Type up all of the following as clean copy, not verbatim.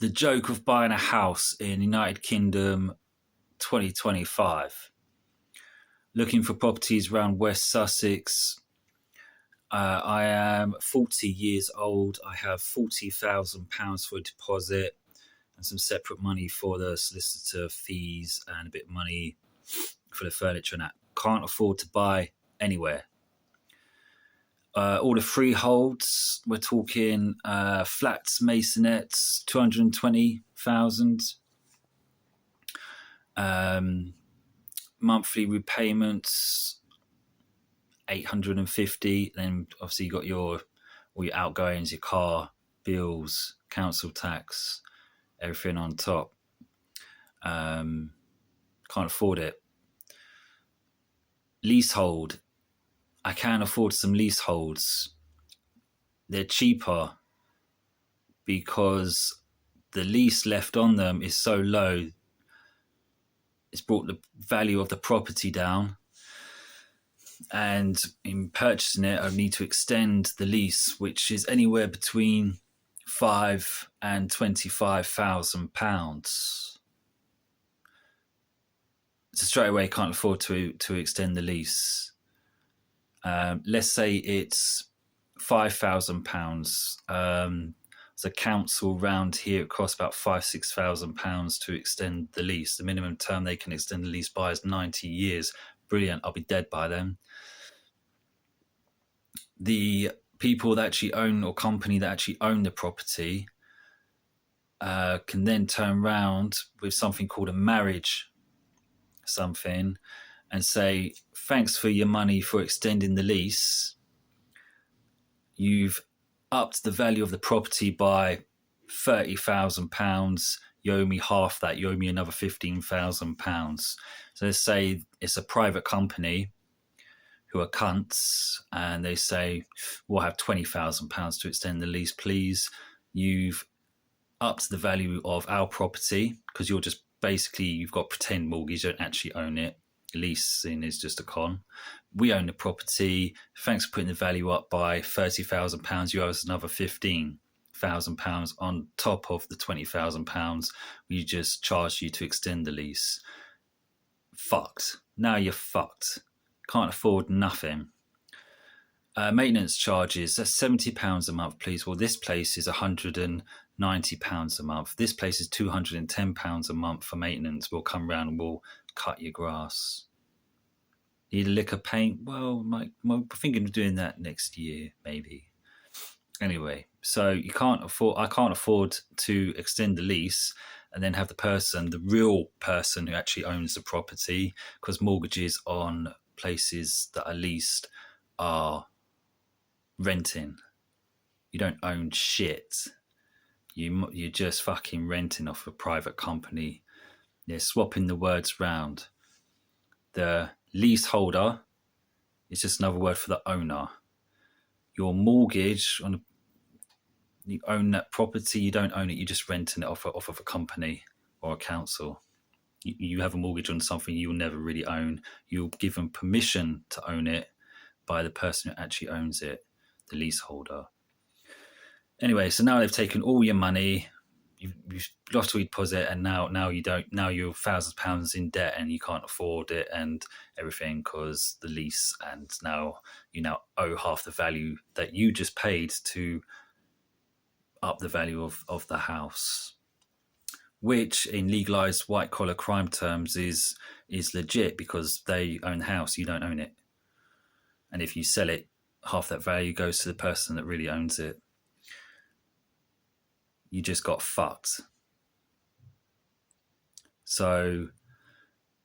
the joke of buying a house in United Kingdom 2025. Looking for properties around West Sussex. I am 40 years old. I have £40,000 for a deposit and some separate money for the solicitor fees and a bit of money for the furniture and that. Can't afford to buy anywhere. All the freeholds, we're talking flats, masonettes, 220,000. Monthly repayments, 850. Then obviously you got all your outgoings, your car bills, council tax, everything on top. Can't afford it. Leasehold. I can afford some leaseholds. They're cheaper because the lease left on them is so low. It's brought the value of the property down. And in purchasing it, I need to extend the lease, which is anywhere between £5,000 and £25,000. So straight away, can't afford to extend the lease. Let's say it's £5,000. As a council round here, it costs about £5,000-6,000 to extend the lease. The minimum term they can extend the lease by is 90 years. Brilliant. I'll be dead by then. The people that actually own, or company that actually own the property, can then turn around with something called a marriage something and say, thanks for your money for extending the lease. You've upped the value of the property by £30,000. You owe me half that. You owe me another £15,000. So let's say it's a private company who are cunts, and they say, we'll have £20,000 to extend the lease, please. You've upped the value of our property because you're just basically, you've got pretend mortgage, you don't actually own it. Leasing is just a con. We own the property. Thanks for putting the value up by £30,000. You owe us another £15,000 on top of the £20,000 we just charged you to extend the lease. Fucked. Now you're fucked. Can't afford nothing. Maintenance charges, that's £70 a month, please. Well, this place is £190 a month. This place is £210 a month for maintenance. We'll come round and we'll cut your grass. Need a lick of paint? Well, I'm thinking of doing that next year, maybe. Anyway, so I can't afford to extend the lease and then have the real person who actually owns the property, because mortgages on places that are leased are renting. You don't own shit. You're just fucking renting off a private company. They're swapping the words round. The leaseholder is just another word for the owner. Your mortgage you own that property. You don't own it. You're just renting it off of a company or a council. You have a mortgage on something you'll never really own. You'll give them permission to own it by the person who actually owns it, the leaseholder. Anyway, so now they've taken all your money. You've lost your deposit, and now you don't. Now you're £1,000 in debt, and you can't afford it, and everything because the lease. And now you owe half the value that you just paid to up the value of the house, which in legalized white collar crime terms is legit, because they own the house, you don't own it, and if you sell it, half that value goes to the person that really owns it. You just got fucked. So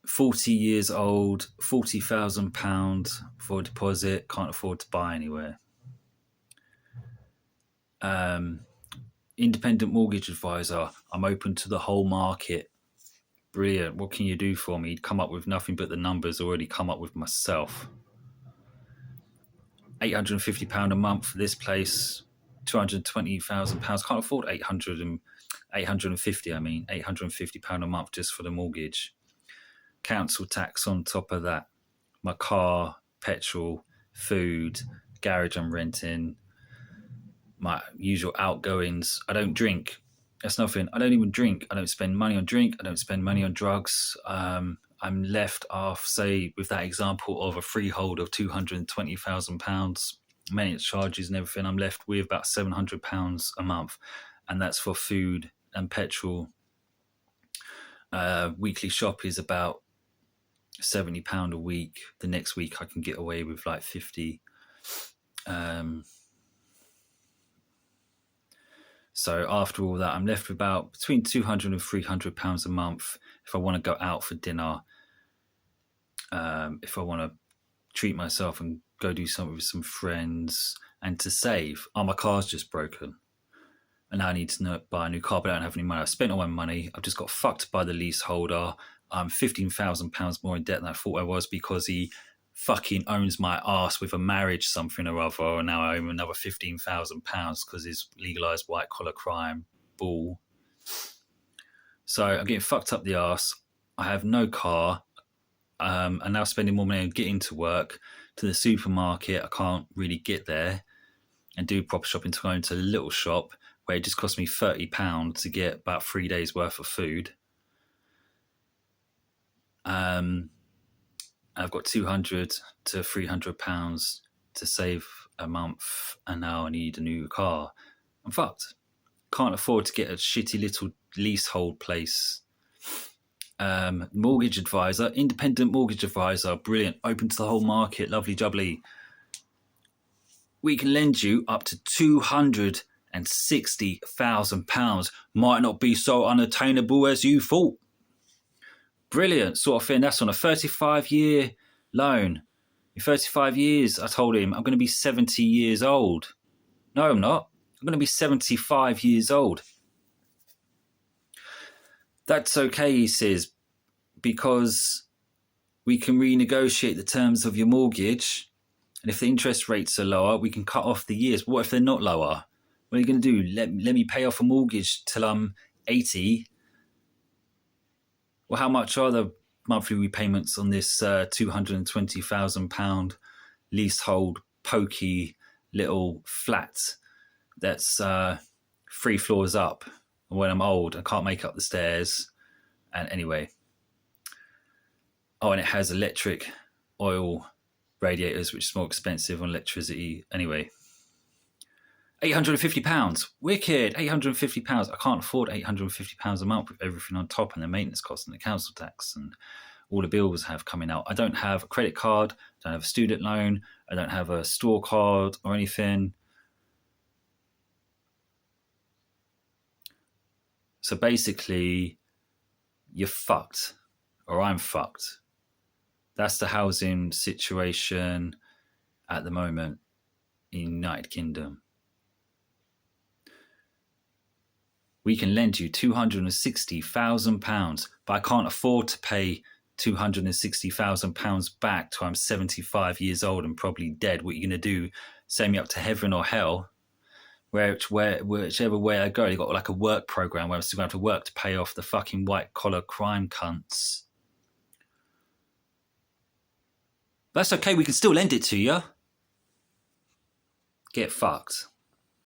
40 years old, £40,000 for a deposit, can't afford to buy anywhere. Independent mortgage advisor, I'm open to the whole market. Brilliant. What can you do for me? Come up with nothing but the numbers already come up with myself. £850 a month for this place. £220,000. Can't afford £850 a month just for the mortgage. Council tax on top of that. My car, petrol, food, garage I'm renting, my usual outgoings. I don't drink. That's nothing. I don't even drink. I don't spend money on drink. I don't spend money on drugs. I'm left off, say, with that example of a freehold of £220,000, maintenance charges and everything. I'm left with about £700 a month, and that's for food and petrol. Weekly shop is about £70 a week. The next week I can get away with like 50. So after all that, I'm left with about between £200 and £300 a month if I want to go out for dinner. If I want to treat myself and go do something with some friends, and to save. Oh, my car's just broken, and now I need to buy a new car, but I don't have any money. I've spent all my money. I've just got fucked by the leaseholder. I'm £15,000 more in debt than I thought I was because he fucking owns my ass with a marriage something or other, and now I owe him another £15,000 because he's legalised white collar crime bull. So I'm getting fucked up the ass. I have no car. I'm now spending more money on getting to work, to the supermarket. I can't really get there and do proper shopping to go into a little shop where it just cost me £30 to get about 3 days worth of food. I've got £200 to £300 to save a month, and now I need a new car. I'm fucked. Can't afford to get a shitty little leasehold place. Mortgage advisor, independent mortgage advisor, brilliant, open to the whole market, lovely jubbly. We can lend you up to £260,000. Might not be so unattainable as you thought. Brilliant sort of thing. That's on a 35-year loan. In 35 years, I told him, I'm going to be 70 years old. No, I'm not. I'm going to be 75 years old. That's okay, he says, because we can renegotiate the terms of your mortgage, and if the interest rates are lower, we can cut off the years. But what if they're not lower? What are you going to do? Let me pay off a mortgage till I'm 80? Well, how much are the monthly repayments on this £220,000 leasehold pokey little flat that's 3 floors up? And when I'm old, I can't make up the stairs. And anyway, and it has electric oil radiators, which is more expensive on electricity. Anyway, £850. Wicked, £850. I can't afford £850 a month with everything on top and the maintenance costs and the council tax and all the bills I have coming out. I don't have a credit card. I don't have a student loan. I don't have a store card or anything. So basically, you're fucked, or I'm fucked. That's the housing situation at the moment in the United Kingdom. We can lend you £260,000, but I can't afford to pay £260,000 back till I'm 75 years old and probably dead. What are you going to do? Send me up to heaven or hell? Whichever way I go, you've got like a work program where I'm still going to have to work to pay off the fucking white collar crime cunts. That's okay, we can still lend it to you. Get fucked.